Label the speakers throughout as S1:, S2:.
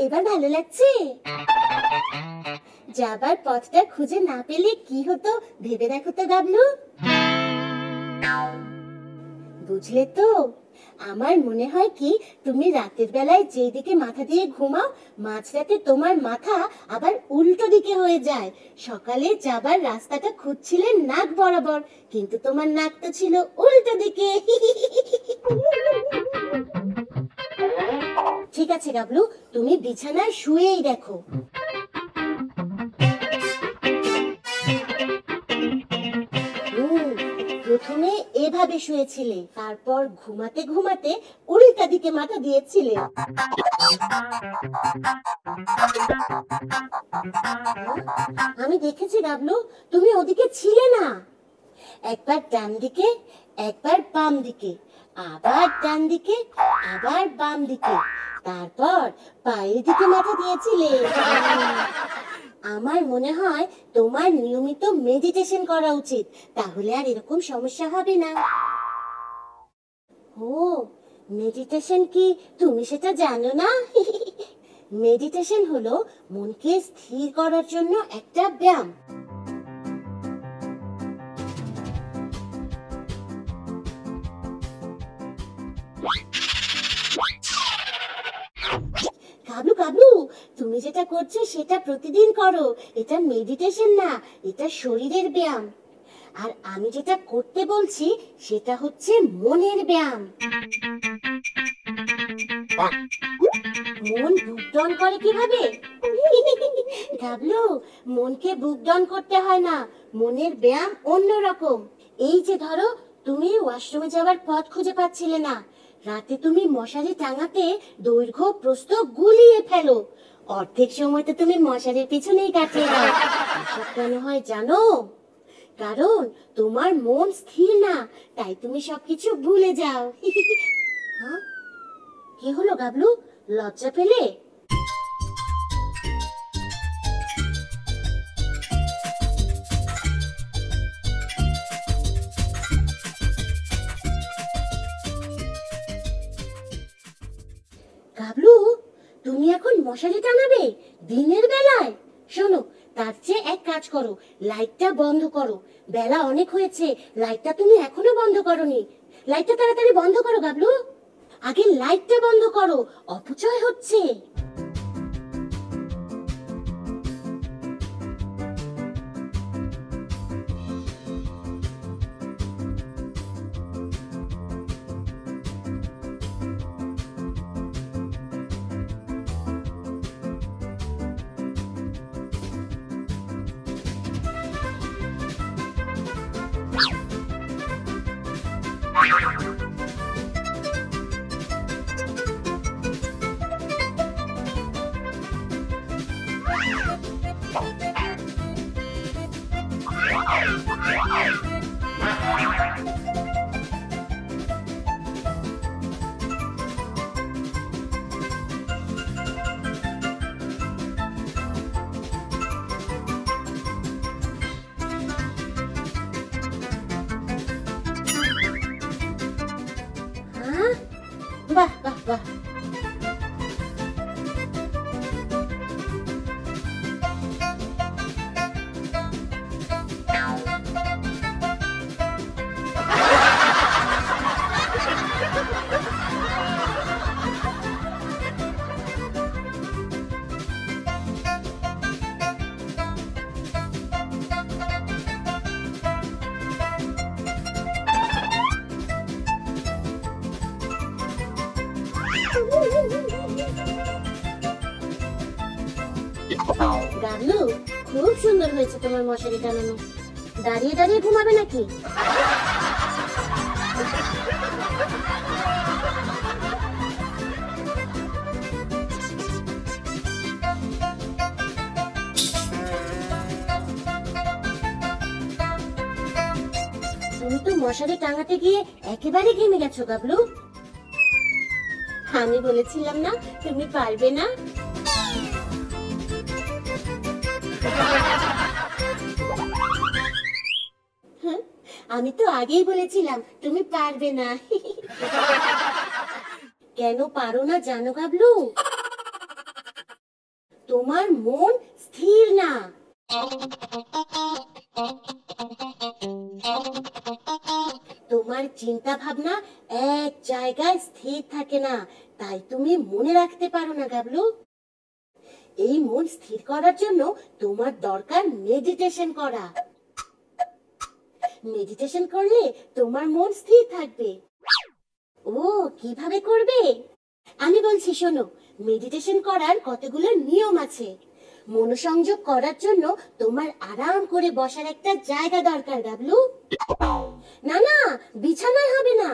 S1: এবার ভালো লাগছে? যাবার পথটা খুঁজে না পেলে কি হতো ভেবে দেখো তো গাবলু। বুঝলে তো, আমার মনে হয় কি, তুমি রাতের বেলায় যেদিকে মাথা দিয়ে ঘুমাও, মাঝরাতে তোমার মাথা আবার উল্টো দিকে হয়ে যায়। সকালে যাবার রাস্তাটা খুঁজছিলে নাক বরাবর, কিন্তু তোমার নাক তো ছিল উল্টো দিকে। ঠিক আছে গাবলু, তুমি বিছানায় শুয়েই দেখো। প্রথমে এভাবে শুয়েছিলে, তারপর ঘুমাতে ঘুমাতে উল্টা দিকে মাথা দিয়েছিলে। আমি দেখেছি গাবলু, তুমি ওদিকে ছিলে না। একবার ডান দিকে, একবার বাম দিকে, আবার ডান দিকে, আবার বাম দিকে, তারপর পায়ের দিকে মাথা দিয়েছিলে। আমার মনে হয় তোমার নিয়মিত মেডিটেশন করা উচিত, তাহলে আর এরকম সমস্যা হবে না। ও, মেডিটেশন কি তুমি সেটা জানো না? মেডিটেশন হলো মনকে স্থির করার জন্য একটা ব্যায়াম। গাবলু গাবলু, তুমি যেটা করছো সেটা প্রতিদিন করো। এটা মেডিটেশন না, এটা শরীরের ব্যায়াম। আর আমি যেটা করতে বলছি সেটা হচ্ছে মনের ব্যায়াম। মন বুক ডাউন করে কিভাবে? গাবলু, মনকে বুক ডাউন করতে হয় না, মনের ব্যায়াম অন্যরকম। এই যে ধরো, তুমি ওয়াশরুমে যাওয়ার পথ খুঁজে পাচ্ছিলে না, রাতে তুমি মশারি টাঙাতে দৈর্ঘ্য প্রস্থ গুলিয়ে ফেলো, অর্ধেক সময় তো তুমি মশারির পিছনেই কাটিয়ে দাও। এসব কেন হয় জানো? কারণ তোমার মন স্থির না, তাই তুমি সবকিছু ভুলে যাও। হ্যাঁ, কি হলো গাবলু, লজ্জা পেলে? গাবলু, তুমি এখন মশারি টানাবে দিনের বেলায়? শোনো, তার চেয়ে এক কাজ করো, লাইটটা বন্ধ করো। বেলা অনেক হয়েছে, লাইটটা তুমি এখনো বন্ধ করোনি। লাইটটা তাড়াতাড়ি বন্ধ করো গাবলু, আগে লাইটটা বন্ধ করো, অপচয় হচ্ছে। বাহ বাহ বাহ, গাবলু, খুব সুন্দর হয়েছে তোমার মশারি টানানো। দাঁড়িয়ে দাঁড়িয়ে ঘুমাবে নাকি? তুমি তো মশারি টাঙাতে গিয়ে একেবারে ঘেমে গেছো গাবলু। আমি বলেছিলাম না তুমি পারবে না। আমি তো আগেই বলেছিলাম তুমি পারবে না। কেন পারো না জানো গাবলু? তোমার মন স্থির না। তোমার চিন্তা ভাবনা এক জায়গায় স্থির থাকে না, তাই তুমি মনে রাখতে পারো না গাবলু। এই মন স্থির করার জন্য তোমার দরকার মেডিটেশন করা। মেডিটেশন করলে তোমার মন স্থির থাকবে। ও, কিভাবে করবে আমি বলছি শোনো। মেডিটেশন করার কতগুলো নিয়ম আছে। মনোসংযোগ করার জন্য তোমার আরাম করে বসার একটা জায়গা দরকার গাবলু। না না, বিছানায় হবে না।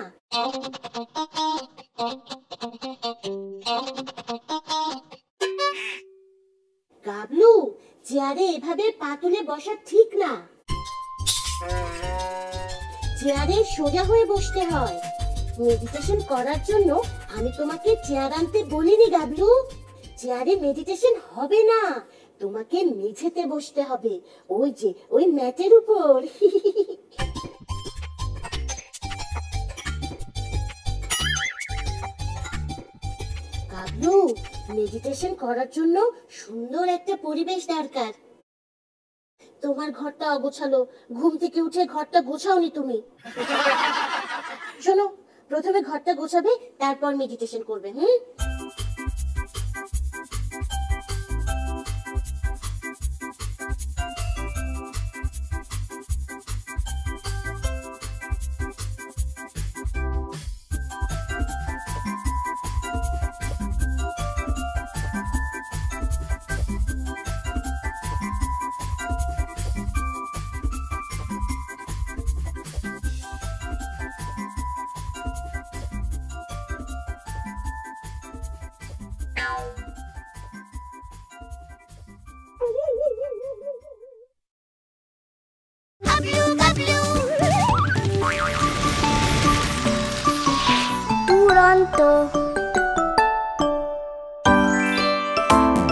S1: গাবলু, চেয়ারে এভাবে পা তুলে বসা ঠিক না। চেয়ারে সোজা হয়ে বসতে হয়। মেডিটেশন করার জন্য আমি তোমাকে চেয়ার আনতে বলিনি গাবলু। চেয়ারে মেডিটেশন হবে না, তোমাকে মেঝেতে বসতে হবে, ওই যে ওই ম্যাটের উপর। গাবলু, মেডিটেশন করার জন্য সুন্দর একটা পরিবেশ দরকার। তোমার ঘরটা অগোছালো, ঘুম থেকে উঠে ঘরটা গোছাওনি তুমি। শোনো, প্রথমে ঘরটা গোছাবে, তারপর মেডিটেশন করবে।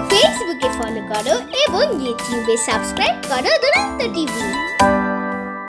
S2: ফেসবুকে ফলো করো এবং ইউটিউবে সাবস্ক্রাইব করো দুরন্ত টিভি।